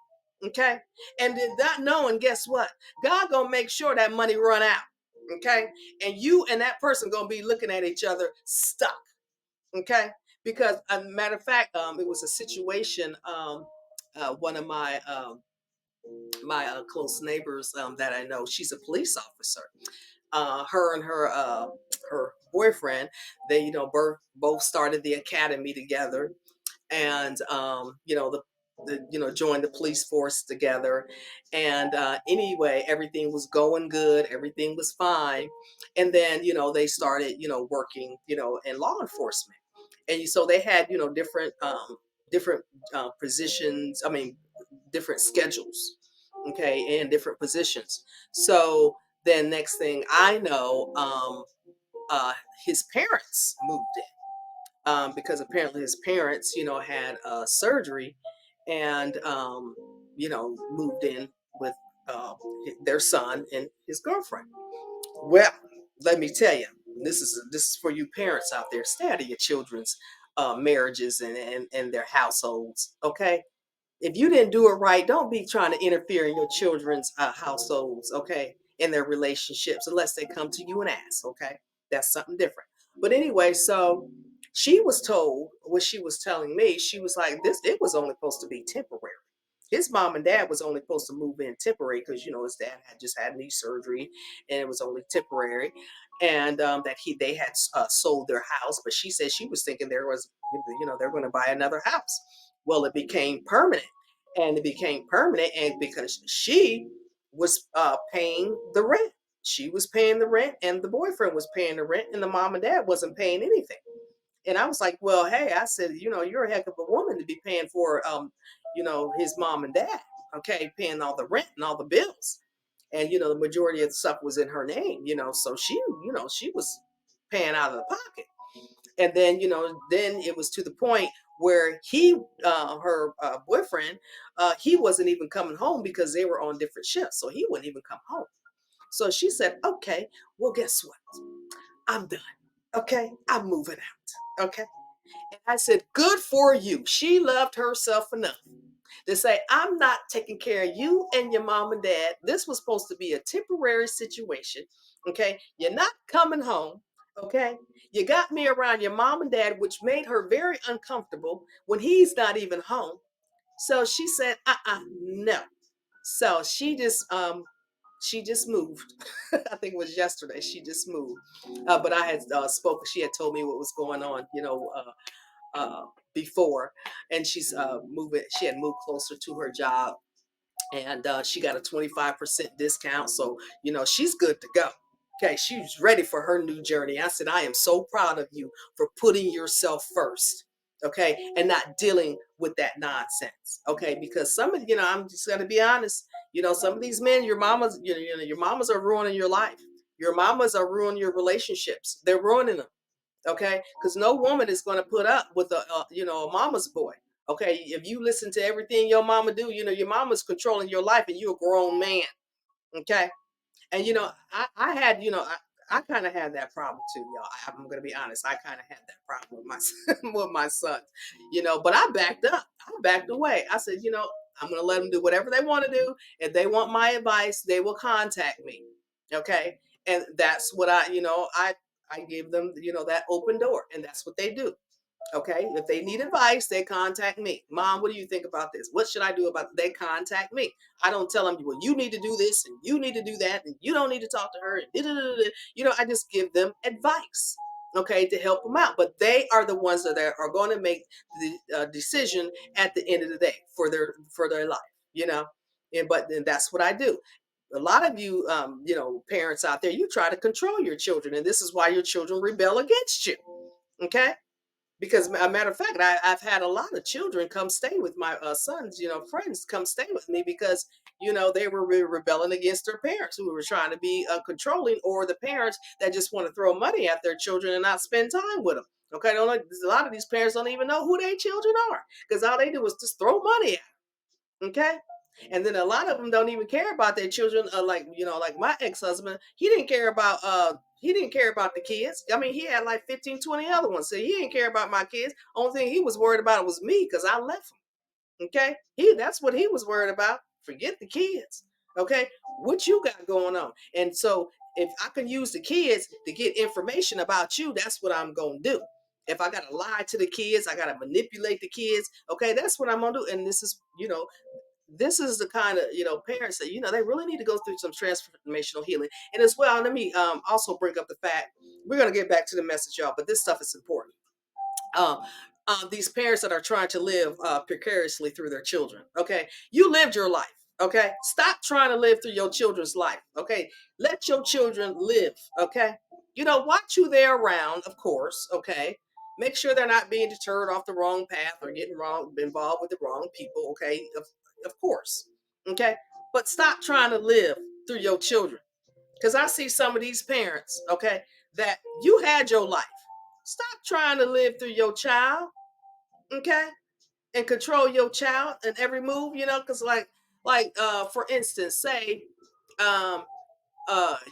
Okay, and then not knowing, guess what? God gonna make sure that money run out. Okay, and you and that person gonna be looking at each other stuck. Okay, because a matter of fact, it was a situation. One of my close neighbors that I know, she's a police officer. Her and her boyfriend, they both started the academy together, and joined the police force together. And anyway, everything was going good, everything was fine, and then they started working in law enforcement. And so they had different positions, I mean different schedules, okay, and different positions. So then next thing I know, uh, his parents moved in, because apparently his parents, had surgery, and moved in with their son and his girlfriend. Well, let me tell you, this is for you parents out there. Stay out of your children's marriages and their households, okay? If you didn't do it right, don't be trying to interfere in your children's households, okay, in their relationships, unless they come to you and ask, okay? That's something different. But anyway, so she was told what she was telling me. She was like, it was only supposed to be temporary. His mom and dad was only supposed to move in temporary because his dad had just had knee surgery, and it was only temporary, and that they had sold their house. But she said she was thinking they're going to buy another house. Well, it became permanent, and because she was paying the rent. She was paying the rent, and the boyfriend was paying the rent, and the mom and dad wasn't paying anything. And I was like, well, hey, I said, you're a heck of a woman to be paying for, his mom and dad, okay, paying all the rent and all the bills. And, the majority of the stuff was in her name, so she was paying out of the pocket. And then, then it was to the point where her boyfriend, he wasn't even coming home because they were on different shifts. So he wouldn't even come home. So she said, okay, well, guess what? I'm done. Okay, I'm moving out. Okay. And I said, good for you. She loved herself enough to say, I'm not taking care of you and your mom and dad. This was supposed to be a temporary situation. Okay. You're not coming home. Okay. You got me around your mom and dad, which made her very uncomfortable when he's not even home. So she said, no. So she just moved. I think it was yesterday. She just moved. But I had spoken. She had told me what was going on, before, and she's moving. She had moved closer to her job, and she got a 25% discount. So she's good to go. Okay, she's ready for her new journey. I said, I am so proud of you for putting yourself first. Okay, and not dealing with that nonsense. Okay, because I'm just gonna be honest. Some of these men, your mamas, your mamas are ruining your life. Your mamas are ruining your relationships. They're ruining them. Okay, because no woman is going to put up with a mama's boy. Okay, if you listen to everything your mama do, your mama's controlling your life, and you're a grown man. Okay, and I had I kind of had that problem too, y'all. I'm gonna be honest. I kind of had that problem with my with my sons, but I backed up. I backed away. I said, I'm gonna let them do whatever they want to do. If they want my advice, they will contact me. Okay, and that's what I give them, that open door, and that's what they do. Okay, if they need advice, they contact me. Mom, what do you think about this? What should I do about it? They contact me. I don't tell them, well, you need to do this and you need to do that and you don't need to talk to her. You know, I just give them advice, okay, to help them out. But they are the ones that are going to make the decision at the end of the day for their life, you know. And but then that's what I do. A lot of you, you know, parents out there, you try to control your children, and this is why your children rebel against you. Okay, because a matter of fact, I've had a lot of children come stay with my sons, you know, friends come stay with me because, you know, they were rebelling against their parents who were trying to be controlling, or the parents that just want to throw money at their children and not spend time with them. Okay, don't, a lot of these parents don't even know who their children are because all they do is just throw money at them. Okay. And then a lot of them don't even care about their children. Like, you know, like my ex-husband, he didn't care about the kids. I mean, he had like 15, 20 other ones. So he didn't care about my kids. Only thing he was worried about was me because I left him. Okay. That's what he was worried about. Forget the kids. Okay. What you got going on? And so if I can use the kids to get information about you, that's what I'm gonna do. If I gotta lie to the kids, I gotta manipulate the kids. Okay, that's what I'm gonna do. And this is, you know, this is the kind of, you know, parents that, you know, they really need to go through some transformational healing. And as well, let me also bring up the fact, we're going to get back to the message, y'all, but this stuff is important. um, these parents that are trying to live precariously through their children. Okay, you lived your life. Okay, stop trying to live through your children's life. Okay, let your children live. Okay, you know, watch who they're around, of course. Okay, make sure they're not being deterred off the wrong path or getting wrong involved with the wrong people. Okay, of course. Okay, but stop trying to live through your children, because I see some of these parents, okay, that you had your life. Stop trying to live through your child, okay, and control your child in every move, you know, because for instance, say um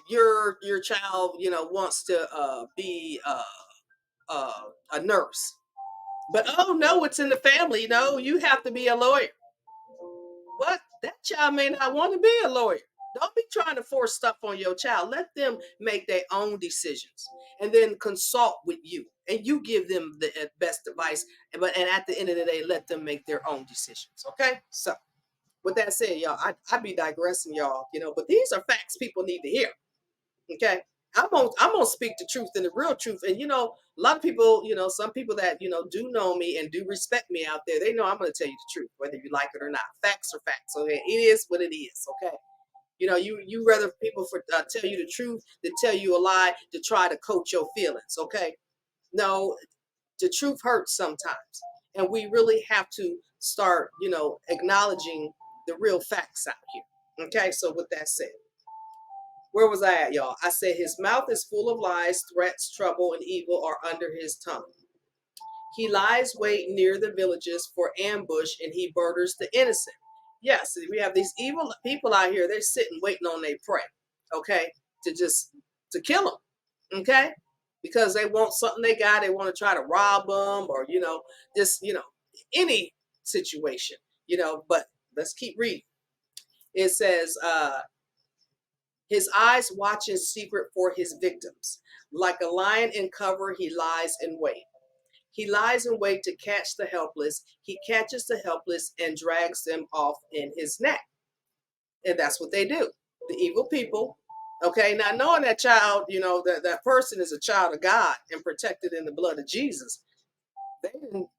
your child, you know, wants to be a nurse. But oh no, it's in the family. No, you have to be a lawyer. What? That child may not want to be a lawyer. Don't be trying to force stuff on your child. Let them make their own decisions and then consult with you. And you give them the best advice. And at the end of the day, let them make their own decisions. Okay? So, with that said, y'all, I be digressing, y'all, you know, but these are facts people need to hear. Okay? I'm gonna speak the truth and the real truth. And you know, a lot of people, you know, some people that, you know, do know me and do respect me out there, they know I'm gonna tell you the truth, whether you like it or not. Facts are facts. Okay, it is what it is. Okay, you know, you rather people for tell you the truth than tell you a lie to try to coat your feelings. Okay, no, the truth hurts sometimes, and we really have to start, you know, acknowledging the real facts out here. Okay, so with that said, where was I at, y'all? I said his mouth is full of lies, threats, trouble, and evil are under his tongue. He lies wait near the villages for ambush, and he murders the innocent. Yes, we have these evil people out here. They're sitting waiting on their prey, okay, to kill them, okay, because they want something they got. They want to try to rob them, or you know, just you know, any situation, you know. But let's keep reading. It says, his eyes watch in secret for his victims. Like a lion in cover, he lies in wait. He lies in wait to catch the helpless. He catches the helpless and drags them off in his net. And that's what they do. The evil people. Okay, now knowing that child, you know, that person is a child of God and protected in the blood of Jesus. They didn't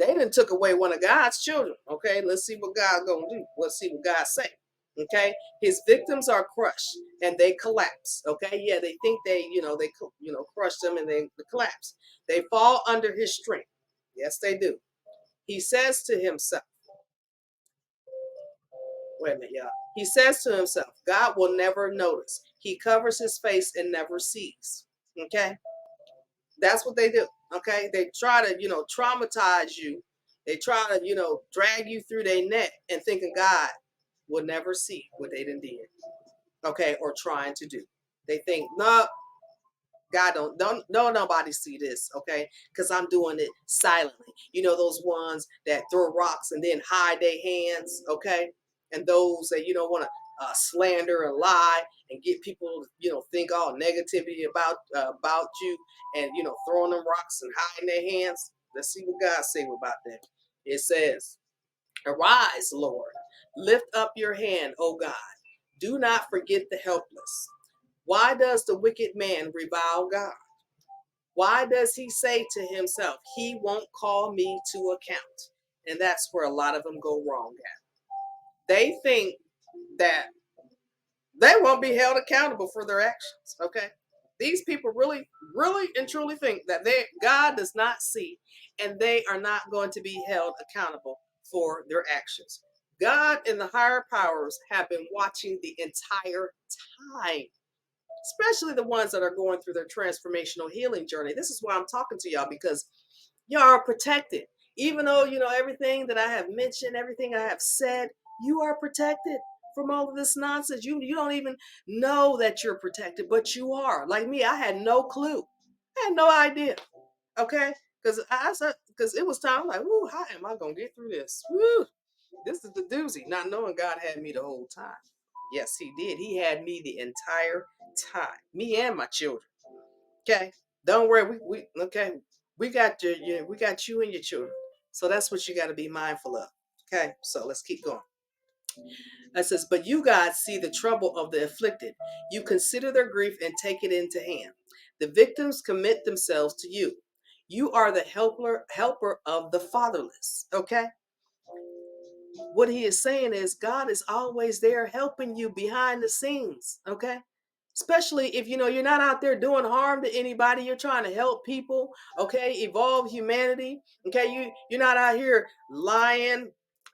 They didn't took away one of God's children. Okay, let's see what God gonna do. Let's see what God say. Okay, his victims are crushed and they collapse. Okay, yeah, they think they, crush them and they collapse. They fall under his strength. Yes, they do. He says to himself, wait a minute, y'all. He says to himself, God will never notice. He covers his face and never sees. Okay, that's what they do. Okay, they try to, traumatize you. They try to, drag you through their net and thinking God will never see what they done did. Okay, or trying to do. They think, no, God don't nobody see this, okay? Because I'm doing it silently. You know those ones that throw rocks and then hide their hands, okay? And those that you don't want to slander and lie and get people, think all negativity about you, and throwing them rocks and hiding their hands. Let's see what God say about that. It says, "Arise, Lord, lift up your hand, O God. Do not forget the helpless. Why does the wicked man revile God? Why does he say to himself, he won't call me to account?" And that's where a lot of them go wrong at. They think that they won't be held accountable for their actions. Okay. These people really, really and truly think that God does not see, and they are not going to be held accountable for their actions. God and the higher powers have been watching the entire time, especially the ones that are going through their transformational healing journey. This is why I'm talking to y'all, because y'all are protected. Even though, everything that I have mentioned, everything I have said, you are protected from all of this nonsense. You don't even know that you're protected, but you are. Like me, I had no clue. I had no idea. Okay? Because it was time, I'm like, "Ooh, how am I gonna get through this? Woo, this is the doozy." Not knowing God had me the whole time. Yes, he did. He had me the entire time. Me and my children. Okay. Don't worry. We okay. We got we got you and your children. So that's what you got to be mindful of. Okay. So let's keep going. It says, "But you, God, see the trouble of the afflicted. You consider their grief and take it into hand. The victims commit themselves to you. You are the helper of the fatherless." Okay. What he is saying is God is always there helping you behind the scenes. Okay. Especially if you're not out there doing harm to anybody, you're trying to help people, okay, evolve humanity. Okay, you're not out here lying,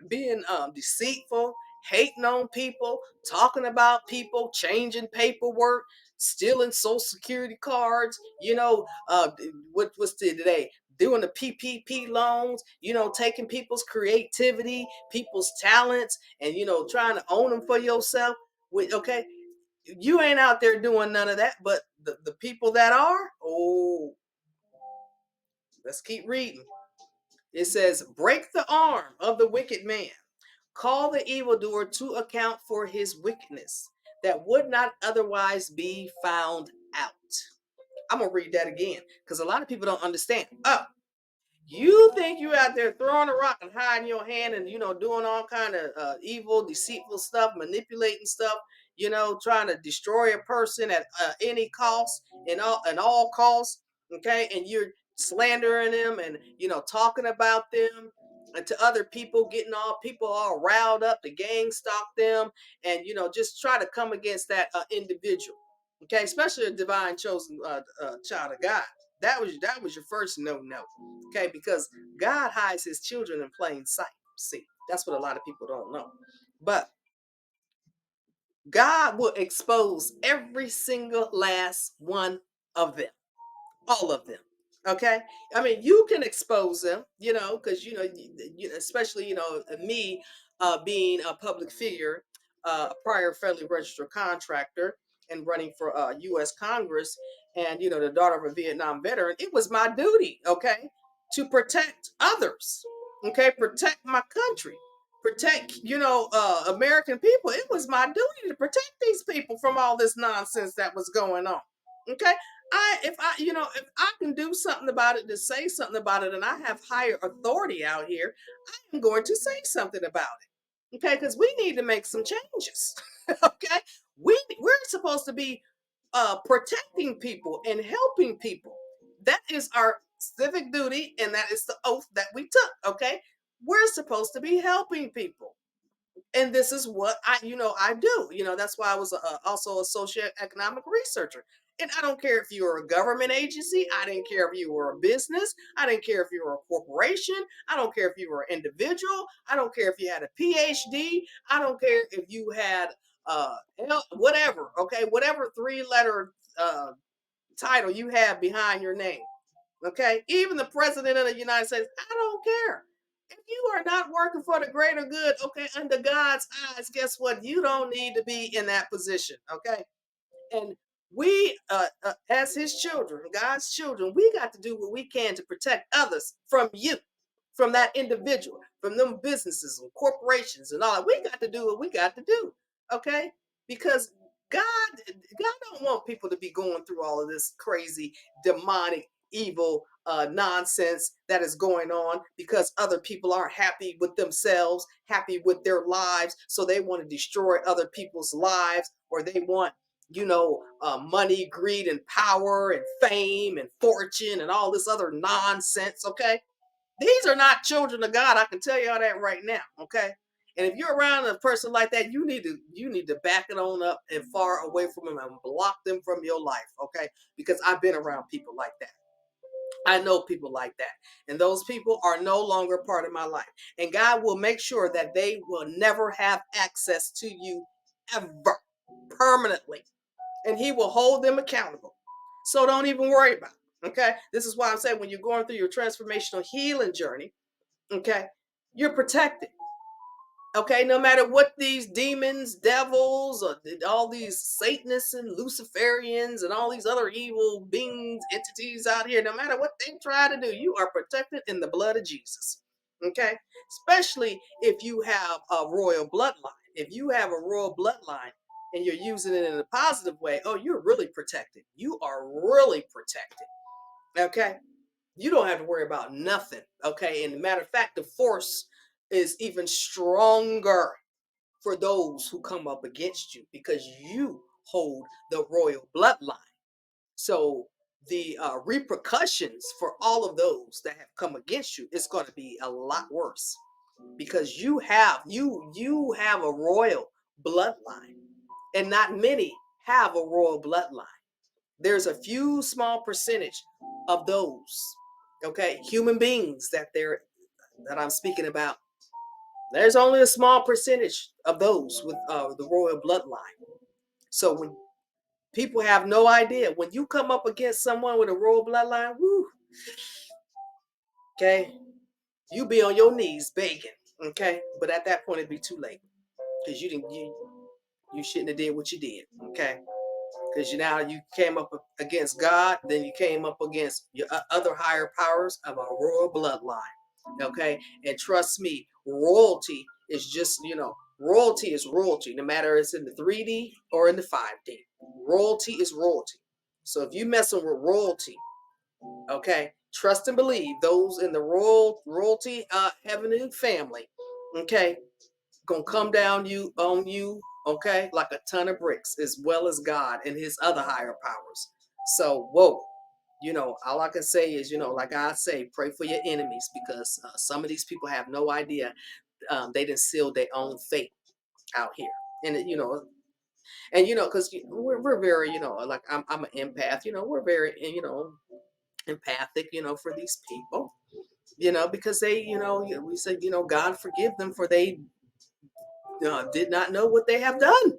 being deceitful, hating on people, talking about people, changing paperwork, stealing social security cards, what was today, doing the PPP loans, taking people's creativity, people's talents, and trying to own them for yourself. Okay, you ain't out there doing none of that, but the people that are, oh, let's keep reading. It says, "Break the arm of the wicked man. Call the evildoer to account for his wickedness that would not otherwise be found out." I'm going to read that again because a lot of people don't understand. You think you out there throwing a rock and hiding your hand and doing all kind of evil, deceitful stuff, manipulating stuff, trying to destroy a person at any cost and all costs, okay? And you're slandering them and talking about them and to other people, getting all people all riled up to gang stalk them, and just try to come against that individual, okay? Especially a divine chosen child of God. That was your first no. Okay, because God hides his children in plain sight. See, that's what a lot of people don't know. But God will expose every single last one of them, all of them. Okay, I mean, you can expose them, because especially me, being a public figure, a prior federally registered contractor, and running for U.S. Congress, and the daughter of a Vietnam veteran. It was my duty, okay, to protect others, okay, protect my country, protect American people. It was my duty to protect these people from all this nonsense that was going on. Okay, if I can do something about it, to say something about it, and I have higher authority out here, I'm going to say something about it. Okay, because we need to make some changes. Okay, we're supposed to be protecting people and helping people. That is our civic duty, and that is the oath that we took. Okay, we're supposed to be helping people, and this is what I do. That's why I was also a socioeconomic researcher. And I don't care if you were a government agency, I didn't care if you were a business, I didn't care if you were a corporation, I don't care if you were an individual, I don't care if you had a PhD, I don't care if you had whatever, okay, whatever three-letter title you have behind your name. Okay, even the president of the United States, I don't care. If you are not working for the greater good, okay, under God's eyes, guess what? You don't need to be in that position, okay? And we, as his children, God's children, we got to do what we can to protect others from you, from that individual, from them businesses and corporations and all that. We got to do what we got to do, okay? Because God don't want people to be going through all of this crazy, demonic, evil nonsense that is going on because other people aren't happy with themselves, happy with their lives, so they want to destroy other people's lives, or they want, money, greed, and power, and fame, and fortune, and all this other nonsense. Okay, these are not children of God. I can tell you all that right now. Okay. And if you're around a person like that, you need to back it on up and far away from them and block them from your life. Okay. Because I've been around people like that. I know people like that. And those people are no longer part of my life. And God will make sure that they will never have access to you ever, permanently. And He will hold them accountable. So don't even worry about it. Okay. This is why I'm saying when you're going through your transformational healing journey, okay, you're protected. Okay, no matter what these demons, devils, or all these Satanists and Luciferians and all these other evil beings, entities out here, no matter what they try to do, you are protected in the blood of Jesus. Okay, especially if you have a royal bloodline. If you have a royal bloodline and you're using it in a positive way, oh, you're really protected. You are really protected. Okay, you don't have to worry about nothing. Okay, and matter of fact, the force is even stronger for those who come up against you because you hold the royal bloodline. So the repercussions for all of those that have come against you is going to be a lot worse because you have a royal bloodline, and not many have a royal bloodline. There's a few small percentage of those, okay, human beings that I'm speaking about. There's only a small percentage of those with the royal bloodline. So when people have no idea, when you come up against someone with a royal bloodline, whoo, okay, you be on your knees begging, okay. But at that point, it'd be too late because you shouldn't have did what you did, okay. Because you came up against God, then you came up against your other higher powers of a royal bloodline. Okay, and trust me, royalty is just royalty is royalty, no matter it's in the 3D or in the 5D. Royalty is royalty. So if you messing with royalty, okay, trust and believe those in the royalty heavenly family, okay, gonna come down on you, okay, like a ton of bricks, as well as God and His other higher powers. So whoa, all I can say is, like I say, pray for your enemies because some of these people have no idea. They didn't seal their own fate out here, and because we're very, like I'm an empath. We're very, empathic, for these people, because they, we say, God forgive them for they did not know what they have done.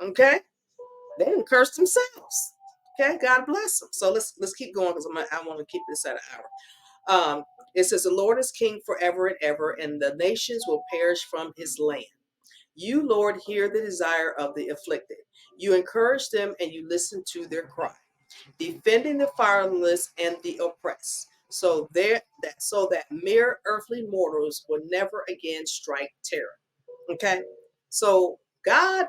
Okay, they didn't curse themselves. Okay, God bless them. So let's keep going because I want to keep this at an hour. It says, the Lord is king forever and ever, and the nations will perish from His land. You, Lord, hear the desire of the afflicted. You encourage them and you listen to their cry, defending the fatherless and the oppressed, so that mere earthly mortals will never again strike terror. Okay, so God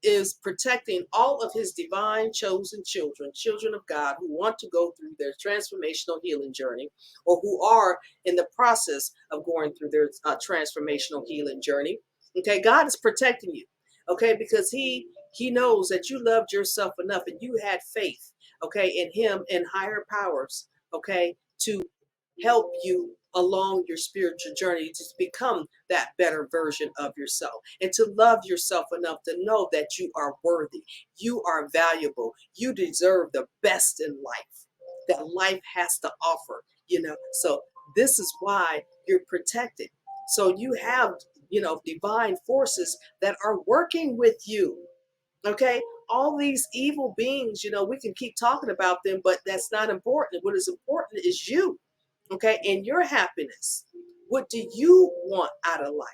is protecting all of His divine chosen children of God who want to go through their transformational healing journey, or who are in the process of going through their transformational healing journey. Okay, God is protecting you. Okay, because He knows that you loved yourself enough and you had faith, okay, in Him and higher powers, okay, to help you along your spiritual journey to become that better version of yourself and to love yourself enough to know that you are worthy, you are valuable, you deserve the best in life that life has to offer. So this is why you're protected. So you have, divine forces that are working with you. Okay, all these evil beings, we can keep talking about them, but that's not important. What is important is you. Okay, and your happiness. What do you want out of life?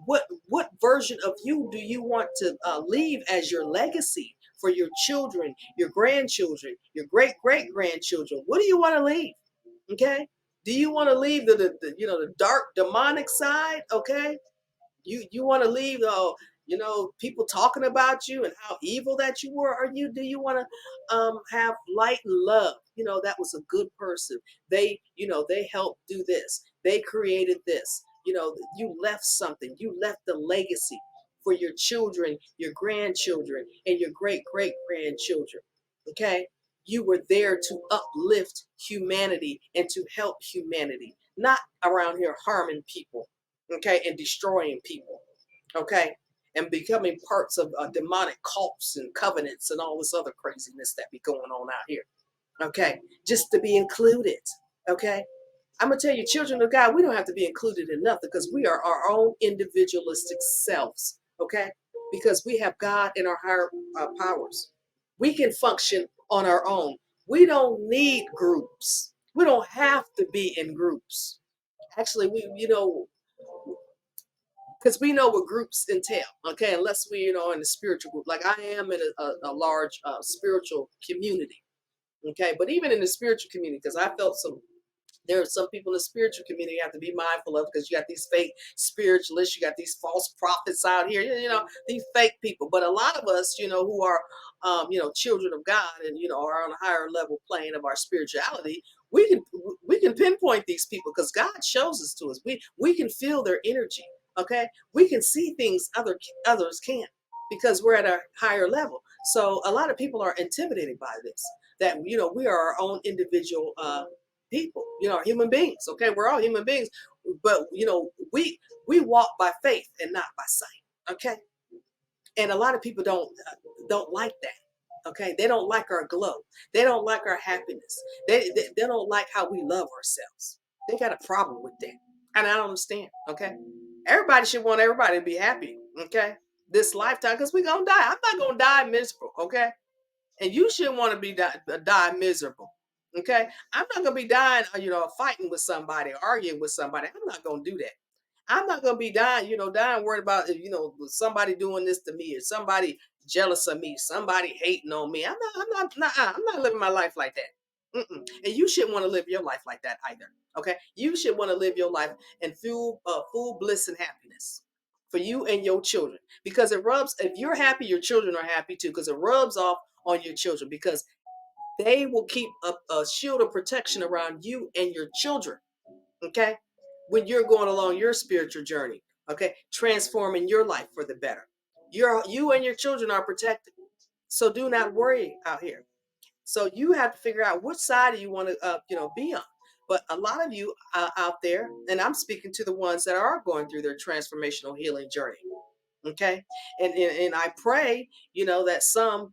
What version of you do you want to leave as your legacy for your children, your grandchildren, your great great grandchildren? What do you want to leave? Okay, do you want to leave the dark demonic side? Okay, you want to leave people talking about you and how evil that you were? Or do you want to have light and love? That was a good person. They helped do this. They created this. You left something. You left a legacy for your children, your grandchildren, and your great great grandchildren. Okay? You were there to uplift humanity and to help humanity, not around here harming people, okay, and destroying people, okay, and becoming parts of demonic cults and covenants and all this other craziness that be going on out here, okay, just to be included, okay. I'm gonna tell you, children of God, we don't have to be included in nothing because we are our own individualistic selves, okay? Because we have God in our higher powers. We can function on our own. We don't need groups. We don't have to be in groups. Actually, because we know what groups entail, okay? Unless we, in a spiritual group, like I am in a large spiritual community, okay? But even in the spiritual community, because I felt there are some people in the spiritual community you have to be mindful of because you got these fake spiritualists, you got these false prophets out here, these fake people. But a lot of us, who are, children of God and, are on a higher level plane of our spirituality, we can pinpoint these people because God shows us to us. We can feel their energy. Okay. We can see things others can't because we're at a higher level. So a lot of people are intimidated by this, that, we are our own individual, people, human beings. Okay, we're all human beings, but we walk by faith and not by sight. Okay, and a lot of people don't like that. Okay, they don't like our glow. They don't like our happiness. They don't like how we love ourselves. They got a problem with that, and I don't understand. Okay, everybody should want everybody to be happy. Okay, this lifetime, because we're gonna die. I'm not gonna die miserable. Okay, and you shouldn't want to be die miserable. Okay, I'm not gonna be dying, fighting with somebody, arguing with somebody. I'm not gonna do that. I'm not gonna be dying, dying worried about, somebody doing this to me or somebody jealous of me, somebody hating on me. I'm not living my life like that. And you shouldn't want to live your life like that either. Okay, you should want to live your life in full bliss and happiness for you and your children, because it rubs. If you're happy, your children are happy too, because it rubs off on your children, because they will keep a shield of protection around you and your children. Okay, when you're going along your spiritual journey, okay, transforming your life for the better, you and your children are protected. So do not worry out here. So you have to figure out which side do you want to be on. But a lot of you out there, and I'm speaking to the ones that are going through their transformational healing journey, okay, and I pray, that some,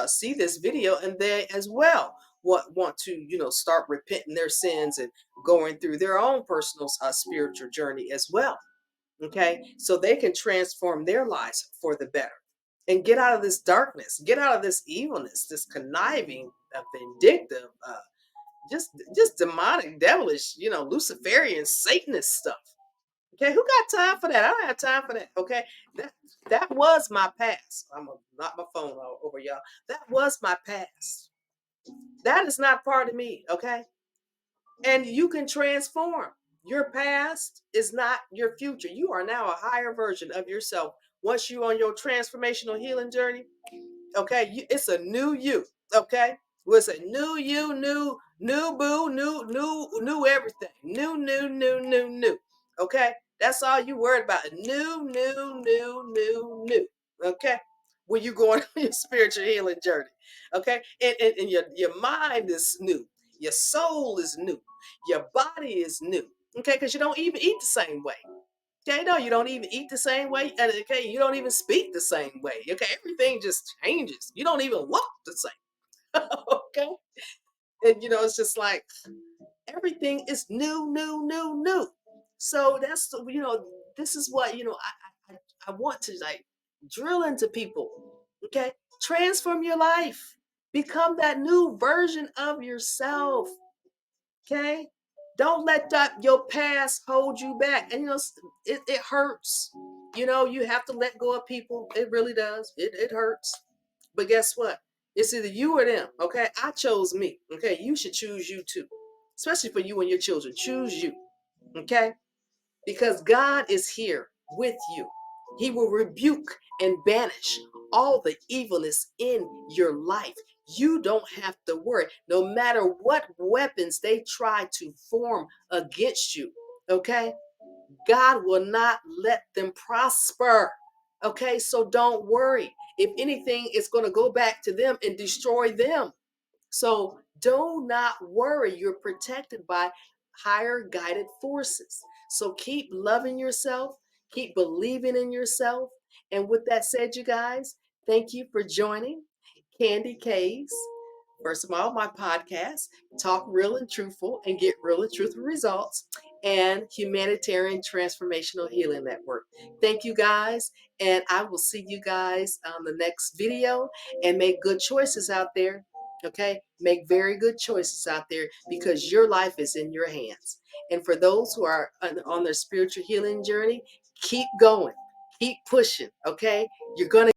see this video and they as well want to, start repenting their sins and going through their own personal spiritual journey as well, okay, so they can transform their lives for the better and get out of this darkness, get out of this evilness, this conniving, vindictive, just demonic, devilish, Luciferian, Satanist stuff. Okay, who got time for that? I don't have time for that. Okay, that was my past. I'm gonna knock my phone over, y'all. That was my past. That is not part of me. Okay, and you can transform. Your past is not your future. You are now a higher version of yourself. Once you're on your transformational healing journey, okay, it's a new you. Okay, well, it's a new you, new boo, new everything, new. Okay, that's all you worried about. New. Okay, when you going on your spiritual healing journey. Okay, and your mind is new, your soul is new, your body is new. Okay, because you don't even eat the same way. Okay, no, you don't even eat the same way. And okay, you don't even speak the same way. Okay, everything just changes. You don't even walk the same. Okay, and it's just like everything is new. So that's this is what I want to like drill into people. Okay, transform your life, become that new version of yourself. Okay, don't let your past hold you back. And it hurts. You have to let go of people. It really does. It hurts. But guess what? It's either you or them. Okay, I chose me. Okay, you should choose you too, especially for you and your children. Choose you. Okay, because God is here with you. He will rebuke and banish all the evilness in your life. You don't have to worry, no matter what weapons they try to form against you. Okay? God will not let them prosper. Okay? So don't worry. If anything, it's going to go back to them and destroy them. So do not worry. You're protected by higher guided forces. So keep loving yourself, keep believing in yourself. And with that said, you guys, thank you for joining Candy K's. First of all, my podcast, Talk Real and Truthful and Get Real and Truthful Results, and Humanitarian Transformational Healing Network. Thank you guys, and I will see you guys on the next video, and make good choices out there. Okay? Make very good choices out there, because your life is in your hands. And for those who are on their spiritual healing journey, keep going, keep pushing. Okay? You're going to